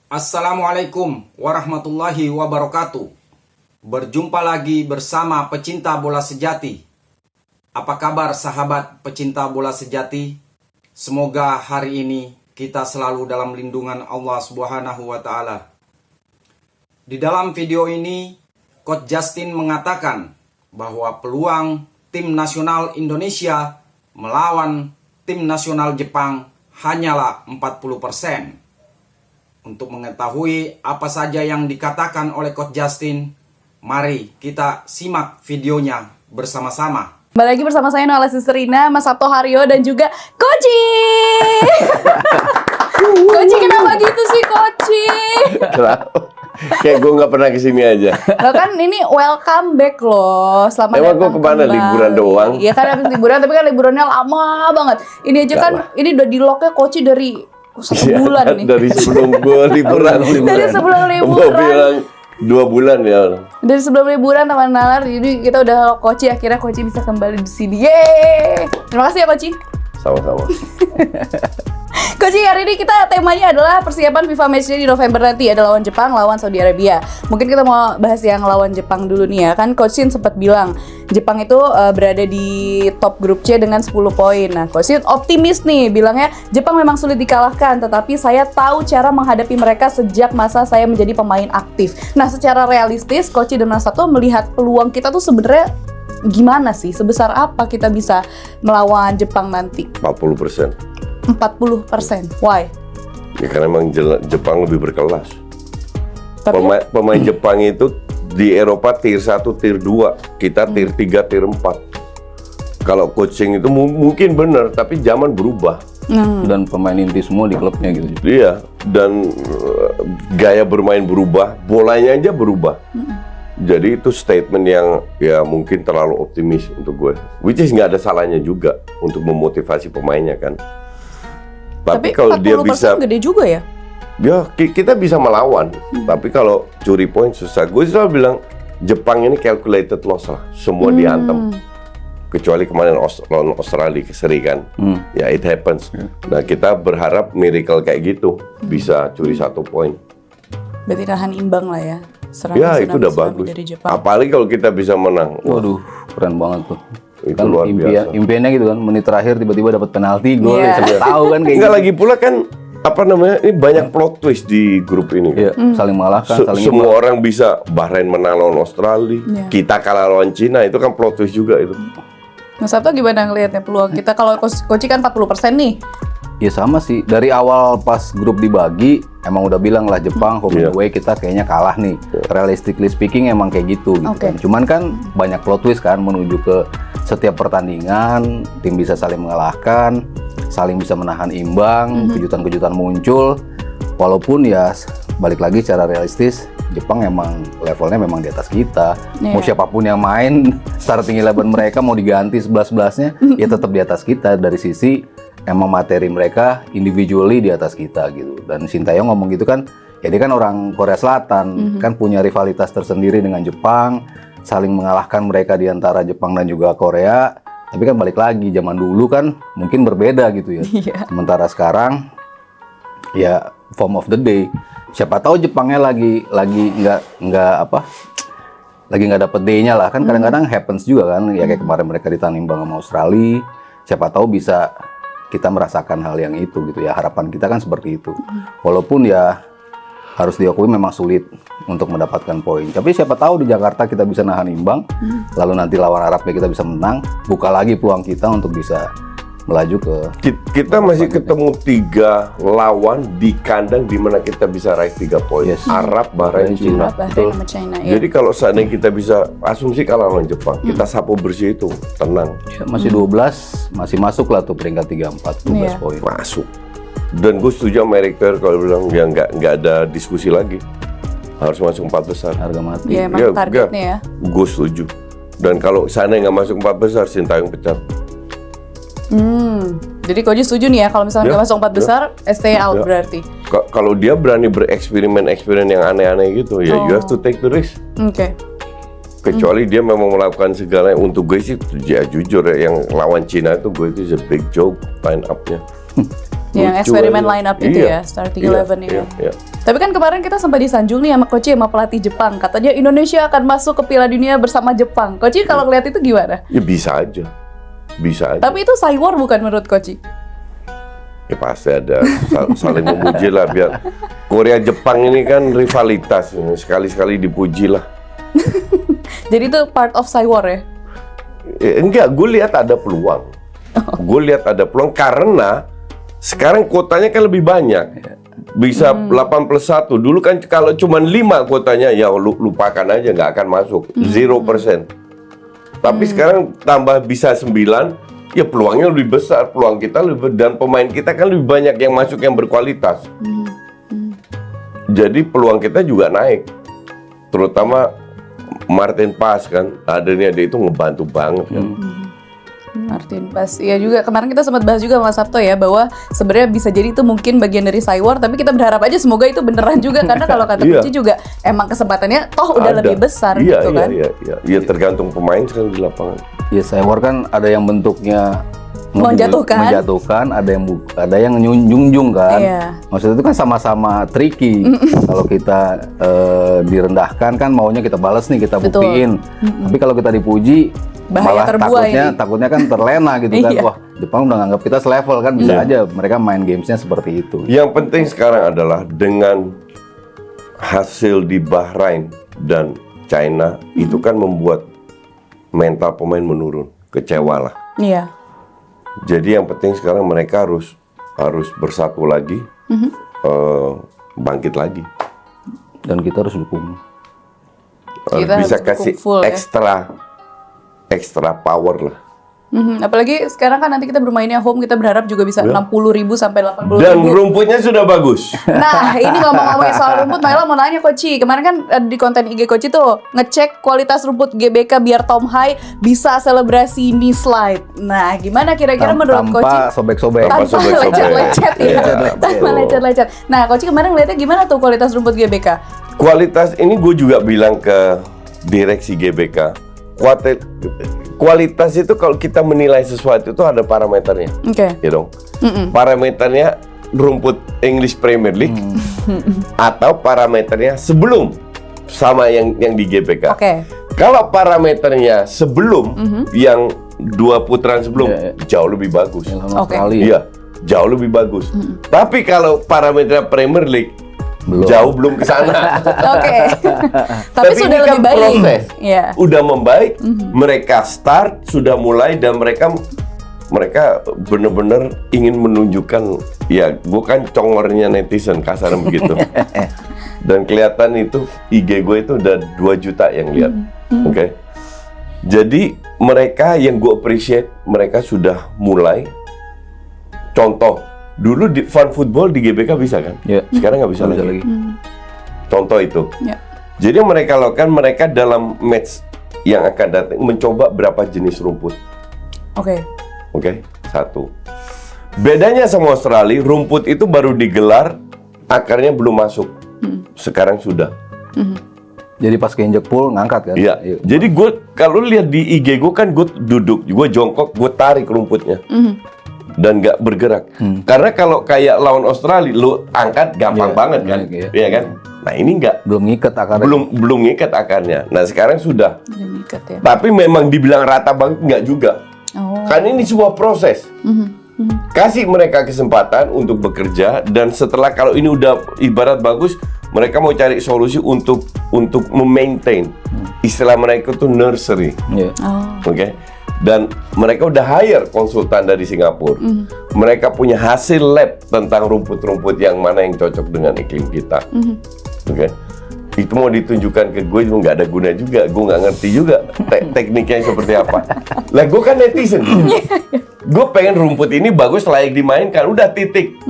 Assalamualaikum warahmatullahi wabarakatuh. Berjumpa lagi bersama pecinta bola sejati. Apa kabar sahabat pecinta bola sejati? Semoga hari ini kita selalu dalam lindungan Allah Subhanahu wa taala. Di dalam video ini, Coach Justin mengatakan bahwa peluang tim nasional Indonesia melawan tim nasional Jepang hanyalah 40%. Untuk mengetahui apa saja yang dikatakan oleh Coach Justin, mari kita simak videonya bersama-sama. Kembali lagi bersama saya Noella Sisterina, Mas Sabto Haryo, dan juga Koci. Koci, kenapa gitu sih Koci? Kayak gue nggak pernah kesini aja. Loh kan ini welcome back loh. Selamat Emang gue datang kemana? kembali. Liburan doang? Iya kan habis liburan, tapi kan liburannya lama banget. Ini aja kan, ini udah di locknya Koci dari 1 bulan nih. Dari sebelum gue liburan. Dari sebelum Gue liburan. bilang 2 bulan ya. Dari sebelum liburan teman nalar, jadi kita udah Koci, akhirnya Koci bisa kembali di sini. Yeay! Terima kasih ya Koci. Sama-sama. Koci, hari ini kita temanya adalah persiapan FIFA Matchday di November nanti. Ada lawan Jepang, lawan Saudi Arabia. Mungkin kita mau bahas yang lawan Jepang dulu nih ya. Kan Coach Shin sempat bilang Jepang itu berada di top grup C dengan 10 poin. Nah, Coach Shin optimis nih, bilangnya Jepang memang sulit dikalahkan, tetapi saya tahu cara menghadapi mereka sejak masa saya menjadi pemain aktif. Nah, secara realistis, Coach Shin dan Mas Sabto melihat peluang kita tuh sebenarnya gimana sih? Sebesar apa kita bisa melawan Jepang nanti? 40%. 40%. Why? Ya karena emang Jepang lebih berkelas. Tapi Pemain Jepang itu di Eropa tier 1, tier 2. Kita tier 3, tier 4. Kalau coaching itu mungkin benar, tapi zaman berubah. Dan pemain inti semua di klubnya gitu. Iya, dan gaya bermain berubah, bolanya aja berubah. Jadi itu statement yang ya mungkin terlalu optimis untuk gue. Which is nggak ada salahnya juga untuk memotivasi pemainnya kan. Tapi kalau dia bisa, gede juga ya? ya kita bisa melawan. Tapi kalau curi poin susah. Gue selalu bilang Jepang ini calculated loss lah, semua dihantam. Kecuali kemarin lawan Australia seri kan, ya it happens. Nah kita berharap miracle kayak gitu bisa curi 1 poin. Berarti nahan imbang lah ya. Ya itu udah bagus. Apalagi kalau kita bisa menang. Waduh, keren banget tuh. Itu Kan luar biasa. impiannya gitu kan, menit terakhir tiba-tiba dapat penalti, gol, siapa tahu kan kayak Enggak gitu. lagi pula kan apa namanya, ini banyak plot twist di grup ini. Iya, saling mengalahkan, saling Semua orang bisa, Bahrain menang lawan Australia, kita kalah lawan Cina, itu kan plot twist juga itu. Mas Sabto gimana ngelihatnya peluang kita? Kalau Koci kan 40% nih. Ya sama sih, dari awal pas grup dibagi emang udah bilang lah Jepang home and away kita kayaknya kalah nih. Realistically speaking emang kayak gitu kan. Cuman kan banyak plot twist kan menuju ke setiap pertandingan tim bisa saling mengalahkan, saling bisa menahan imbang, kejutan-kejutan muncul. Walaupun ya balik lagi secara realistis Jepang emang levelnya memang di atas kita. Mau siapapun yang main starting 11 mereka mau diganti 11-11-nya ya tetap di atas kita dari sisi emang materi mereka individually di atas kita gitu. Dan Sintayong ngomong gitu kan, ya dia kan orang Korea Selatan, kan punya rivalitas tersendiri dengan Jepang, saling mengalahkan mereka di antara Jepang dan juga Korea. Tapi kan balik lagi, zaman dulu kan mungkin berbeda gitu ya. Sementara sekarang, ya form of the day. Siapa tahu Jepangnya lagi nggak dapet day-nya lah. Kan kadang-kadang happens juga kan, ya kayak kemarin mereka ditanimbang sama Australia. Siapa tahu bisa kita merasakan hal yang itu gitu ya, harapan kita kan seperti itu. Walaupun ya harus diakui memang sulit untuk mendapatkan poin. Tapi siapa tahu di Jakarta kita bisa nahan imbang, lalu nanti lawan Arabnya kita bisa menang, buka lagi peluang kita untuk bisa melaju ke. Kita masih ketemu 3 lawan di kandang di mana kita bisa raih 3 poin. Arab, Bahrain, Cina. Jadi kalau seandainya kita bisa asumsi kalah lawan Jepang, kita sapu bersih itu, tenang. Ya, masih 12, masih masuk lah tuh peringkat 3-4, 12 poin. Masuk. Dan gue setuju sama Eric Ter kalau bilang ya nggak ada diskusi lagi, harus masuk 4 besar. Harga mati. Ya emang targetnya ya. Gue setuju. Dan kalau seandainya nggak masuk 4 besar, Sintayong pecat. Jadi Koji setuju nih ya kalau misalnya nggak masuk 4 besar, stay out berarti. Kalau dia berani bereksperimen yang aneh-aneh gitu, ya you have to take the risk. Kecuali dia memang melakukan segala. Untuk gue sih, ya jujur ya, yang lawan Cina itu gue itu is a big joke line up-nya. Yang Lucu eksperimen aja. line up itu Iya. ya, starting Iya, 11 ya. iya. Tapi kan kemarin kita sempat disanjung nih sama Coach sama pelatih Jepang. Katanya Indonesia akan masuk ke Piala Dunia bersama Jepang. Coach kalau ngeliat itu gimana? Ya bisa aja. Bisa aja. Tapi itu cywar bukan menurut Coach? Ya pasti ada saling memuji lah biar Korea Jepang ini kan rivalitas, sekali-sekali dipuji lah. Jadi itu part of cywar ya? Enggak, gue lihat ada peluang. Gue lihat ada peluang karena sekarang kuotanya kan lebih banyak. Bisa 8+1. Dulu kan kalau cuma 5 kuotanya ya lupakan aja, nggak akan masuk. 0%. Tapi sekarang tambah bisa 9, ya peluangnya lebih besar, peluang kita lebih, dan pemain kita kan lebih banyak yang masuk yang berkualitas. Jadi peluang kita juga naik, terutama Martin Paes kan, adanya dia itu ngebantu banget kan. Martin Paes, iya juga kemarin kita sempat bahas juga sama Sabto ya bahwa sebenarnya bisa jadi itu mungkin bagian dari cywar, tapi kita berharap aja semoga itu beneran juga karena kalau kata Iya. Coach juga emang kesempatannya toh udah Ada. lebih besar Iya, gitu kan. Iya, tergantung pemain sekarang di lapangan. Ya cywar kan ada yang bentuknya Menjatuhkan. ada yang nyunjung kan. Iya. Maksudnya itu kan sama-sama tricky. Kalau kita direndahkan kan maunya kita balas nih, kita Betul. buktiin. Tapi kalau kita dipuji Bahaya malah terbuai takutnya kan terlena gitu kan. Iya. Wah, Jepang udah nganggap kita selevel kan, bisa aja mereka main gamesnya seperti itu. Yang penting sekarang adalah dengan hasil di Bahrain dan China itu kan membuat mental pemain menurun, kecewa lah. Iya. Jadi yang penting sekarang mereka harus bersatu lagi, bangkit lagi. Dan kita harus dukung. Kita Bisa harus kasih dukung full, ya. extra power lah. Apalagi sekarang kan nanti kita bermainnya home, kita berharap juga bisa 60.000 sampai 80.000. Dan rumputnya sudah bagus. Nah, ini ngomongin soal rumput, Maela mau nanya Coach. Kemarin kan di konten IG Coach tuh ngecek kualitas rumput GBK biar Tom Hai bisa selebrasi knee slide. Nah, gimana kira-kira menurut Coach? Tanpa sobek-sobek. Tanpa Tanpa sobek-sobek. lecet-lecet ya. Iya, Tanpa betul. lecet-lecet. Nah, Coach kemarin ngeliatnya gimana tuh kualitas rumput GBK? Kualitas ini gue juga bilang ke direksi GBK. Kualitas itu kalau kita menilai sesuatu itu ada parameternya, Oke. ya dong. Parameternya rumput English Premier League atau parameternya sebelum sama yang di GBK. Oke. Kalau parameternya sebelum yang 2 putaran sebelum Iya, iya. jauh lebih bagus. Lama Oke. sekali. Iya, jauh lebih bagus. Tapi kalau parameter Premier League Belum. jauh belum ke sana. Oke. Tapi sudah ini lebih kan baik. proses. Iya. Udah membaik, mereka start, sudah mulai dan mereka benar-benar ingin menunjukkan, ya bukan congornya netizen kasar begitu. Dan kelihatan itu IG gue itu udah 2 juta yang lihat. Oke. Jadi mereka yang gue appreciate, mereka sudah mulai. Contoh, dulu di fun football di GBK bisa kan? Iya. Sekarang nggak bisa Nggak lagi. bisa Contoh itu. Ya. Jadi yang mereka lakukan, mereka dalam match yang akan datang mencoba berapa jenis rumput. Oke. Oke, 1. Bedanya sama Australia, rumput itu baru digelar, akarnya belum masuk. Sekarang sudah. Jadi pas keinjek pool ngangkat kan? Iya. Jadi gue kalau lihat di IG gue kan gue duduk, gue jongkok, gue tarik rumputnya. Dan nggak bergerak. Karena kalau kayak lawan Australia, lu angkat gampang Iya, banget kan, iya. iya kan? Nah ini nggak, Belum ngiket akarnya. belum ngikat akarnya. Nah sekarang sudah. Udah ngikat ya. Tapi memang dibilang rata banget nggak juga. Oh. Kan ini sebuah proses. Kasih mereka kesempatan untuk bekerja dan setelah kalau ini udah ibarat bagus, mereka mau cari solusi untuk memaintain. Istilah mereka tuh nursery. Iya. Oh. Oke. Dan mereka udah hire konsultan dari Singapura. Mereka punya hasil lab tentang rumput-rumput yang mana yang cocok dengan iklim kita. Oke. Itu mau ditunjukkan ke gue juga nggak ada guna juga. Gue nggak ngerti juga tekniknya seperti apa. Lah gue kan netizen. Gue pengen rumput ini bagus, layak dimainkan. Udah titik.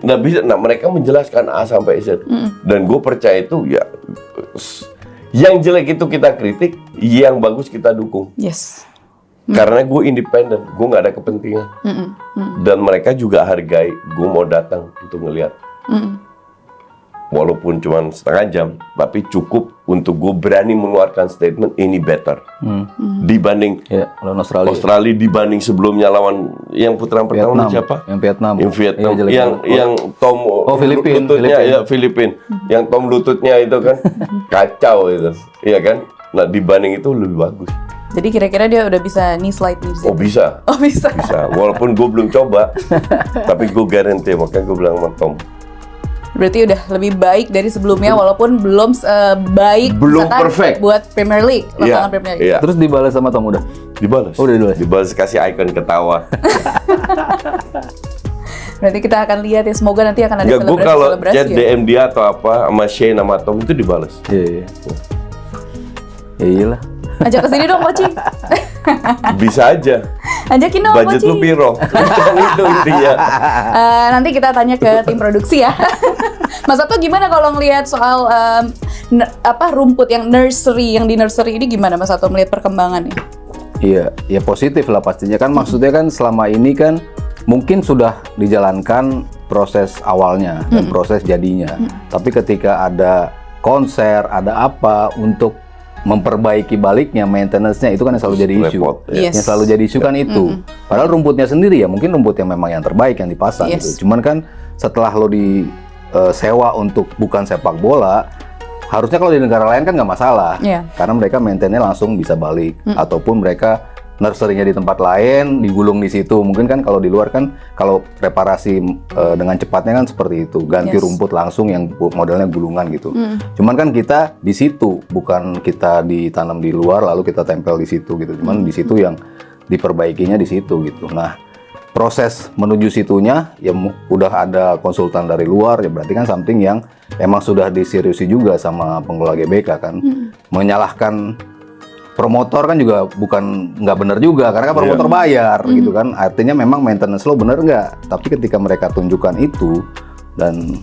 Nggak bisa. Nah mereka menjelaskan A sampai Z. Dan gue percaya itu ya. Yang jelek itu kita kritik, yang bagus kita dukung. Yes. Karena gue independen, gue nggak ada kepentingan. Dan mereka juga hargai, gue mau datang untuk ngelihat. walaupun cuma setengah jam, tapi cukup untuk gue berani mengeluarkan statement ini better dibanding Ya, lawan Australia. Australia, dibanding sebelumnya lawan yang putaran pertama Vietnam. siapa? Yang Vietnam. Yang Vietnam, Iya, jelek banget. yang Tom Filipin. lututnya, ya Filipin, yang Tom lututnya itu kan kacau itu, iya kan? Nah dibanding itu lebih bagus. Jadi kira-kira dia udah bisa knee slide nih. Oh bisa, Oh bisa. bisa. Walaupun gue belum coba, tapi gue garanti, makanya gue bilang sama Tom. Berarti udah lebih baik dari sebelumnya walaupun belum baik Belum misalkan perfect. buat Premier League, lapangan Premier League. Iya. Terus dibalas sama Tom udah. Dibalas. Oh, udah dibalas. Dibalas, kasih icon ketawa. Berarti kita akan lihat ya, semoga nanti akan ada Enggak, gue kalau selebrasi chat ya. DM dia atau apa sama Shane sama Tom itu dibalas. Iya. Ya iyalah. Ajak ke sini dong, Coaching. Bisa aja. Ajakin dong, Budget lu Coaching. piro? Itu intinya. Nanti kita tanya ke tim produksi ya. Mas Sabto gimana kalau ngelihat soal rumput yang nursery, yang di nursery ini gimana Mas Sabto melihat perkembangannya? Iya, ya positif lah pastinya kan, maksudnya kan selama ini kan mungkin sudah dijalankan proses awalnya dan proses jadinya. Tapi ketika ada konser, ada apa untuk memperbaiki baliknya, maintenance-nya itu kan yang selalu jadi isu. Repot, ya. Yes. Yang selalu jadi isu kan itu. Padahal rumputnya sendiri ya mungkin rumput yang memang yang terbaik yang dipasang Yes. gitu. Cuman kan setelah lo sewa untuk bukan sepak bola, harusnya kalau di negara lain kan nggak masalah. Iya. Karena mereka maintainnya langsung bisa balik. Ataupun mereka nursery-nya di tempat lain, digulung di situ. Mungkin kan kalau di luar kan, kalau reparasi dengan cepatnya kan seperti itu. Ganti Yes. rumput langsung yang modelnya gulungan gitu. Cuman kan kita di situ, bukan kita ditanam di luar lalu kita tempel di situ gitu. Cuman di situ yang diperbaikinya di situ gitu. Nah, proses menuju situnya ya udah ada konsultan dari luar, ya berarti kan something yang emang sudah diseriusi juga sama pengelola GBK kan. Menyalahkan promotor kan juga bukan nggak benar juga, karena kan promotor bayar gitu kan. Artinya memang maintenance lo bener nggak. Tapi ketika mereka tunjukkan itu dan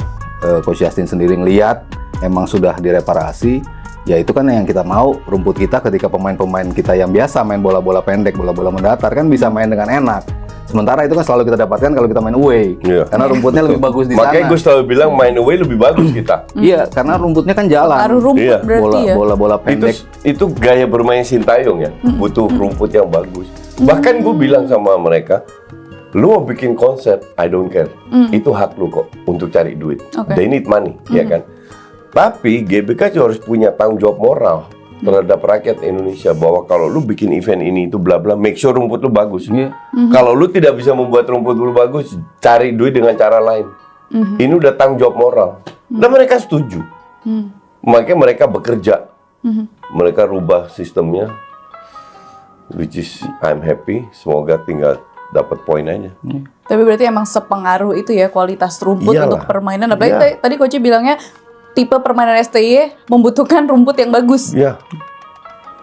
Coach Justin sendiri ngeliat emang sudah direparasi, ya itu kan yang kita mau. Rumput kita ketika pemain-pemain kita yang biasa main bola-bola pendek, bola-bola mendatar kan bisa main dengan enak. Sementara itu kan selalu kita dapatkan kalau kita main away, Iya. karena rumputnya lebih bagus di Makanya sana. gue selalu bilang main away lebih bagus kita. Iya, karena rumputnya kan jalan. Taruh rumput Iya. berarti ya. Bola-bola pendek. Itu gaya bermain Sintayong ya, butuh rumput yang bagus. Bahkan gue bilang sama mereka, lu mau bikin konsep, I don't care. Itu hak lu kok untuk cari duit. Oke. They need money, ya kan? Tapi GBK juga harus punya tanggung jawab moral terhadap rakyat Indonesia, bahwa kalau lu bikin event ini itu bla bla, make sure rumput lu bagus. Iya. Kalau lu tidak bisa membuat rumput lu bagus, cari duit dengan cara lain. Ini udah tanggung jawab moral. Dan mereka setuju. Makanya mereka bekerja. Mereka rubah sistemnya, which is I'm happy. Semoga tinggal dapat poin aja. Tapi berarti emang sepengaruh itu ya kualitas rumput Iyalah. untuk permainan. Apalagi Iya. tadi Coach bilangnya tipe permainan STY membutuhkan rumput yang bagus. Ya,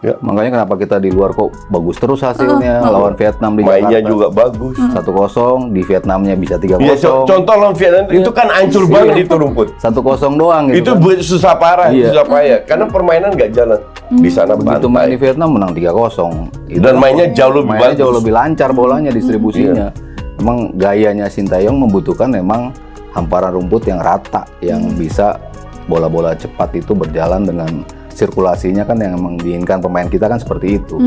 Makanya kenapa kita di luar kok bagus terus hasilnya. Lawan Vietnam di mainnya Jakarta juga bagus. 1-0, di Vietnamnya bisa 3-0. Ya, contoh lawan Vietnam itu kan hancur banget itu rumput. 1-0 doang gitu. Itu susah parah, Iya. susah payah. Karena permainan nggak jalan di sana Begitu main di pantai. Vietnam menang 3-0. Dan mainnya jauh lebih mainnya jauh bagus. lebih lancar bolanya distribusinya. Emang gayanya Sintayong membutuhkan memang hamparan rumput yang rata, yang bisa bola-bola cepat itu berjalan dengan sirkulasinya kan yang emang diinginkan pemain kita kan seperti itu.